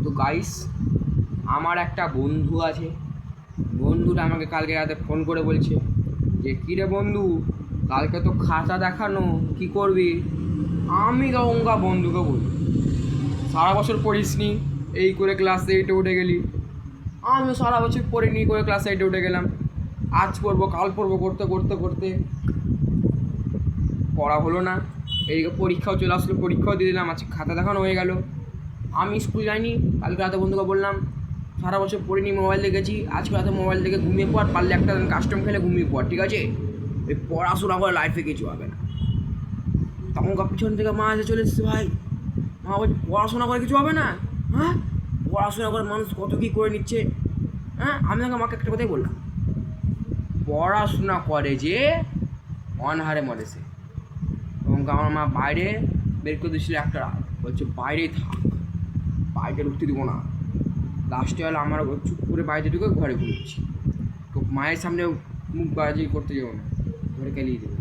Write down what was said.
তো গাইস, আমার একটা বন্ধু আছে, বন্ধুটা আমাকে কালকে রাতে ফোন করে বলছে যে কিরে বন্ধু, কালকে তো খাতা দেখানো, কি করবি? আমি গঙ্গা বন্ধুকে বলি, সারা বছর পড়িসনি, এই করে ক্লাস 8-এ উঠে গেলি। আমি সারা বছর পড়িনি করে ক্লাস 8-এ উঠে গেলাম। আজ পড়বো কাল পড়বো করতে করতে করতে পড়া হলো না। এইদিকে পরীক্ষাও চলে আসলো, পরীক্ষাও দিয়ে দিলাম, আজকে খাতা দেখানো হয়ে গেল। আমি স্কুল যাইনি, কালকে রাতে বন্ধুকে বললাম সারা বছর পড়িনি, মোবাইল দেখেছি, আজকে রাতে মোবাইল দেখে ঘুমিয়ে পড়, পারলে একটা কাস্টম খেলে ঘুমিয়ে পড়, ঠিক আছে? এই পড়াশোনা করে লাইফে কিছু হবে না। তখনকার পিছন থেকে মা এসে চলে এসেছে, ভাই মা বলছে পড়াশোনা করে কিছু হবে না। হ্যাঁ, পড়াশোনা করে মানুষ কত কী করে নিচ্ছে। হ্যাঁ, আমি আমাকে মাকে একটা কথাই বললাম, পড়াশোনা করে যে অনহারে মরে সে। এবং আমার মা বাইরে বের করে দিয়েছিল একটা রাত, বলছে বাইরেই থাক, বাইরে ঢুকতে দিব না। লাস্টে হলে আমার চুপ করে বাইরে ঢুকে ঘরে ঘুমিয়েছি। তো মায়ের সামনে মুখ বাজি করতে যাবো না, ঘরে গেলেই দেবো।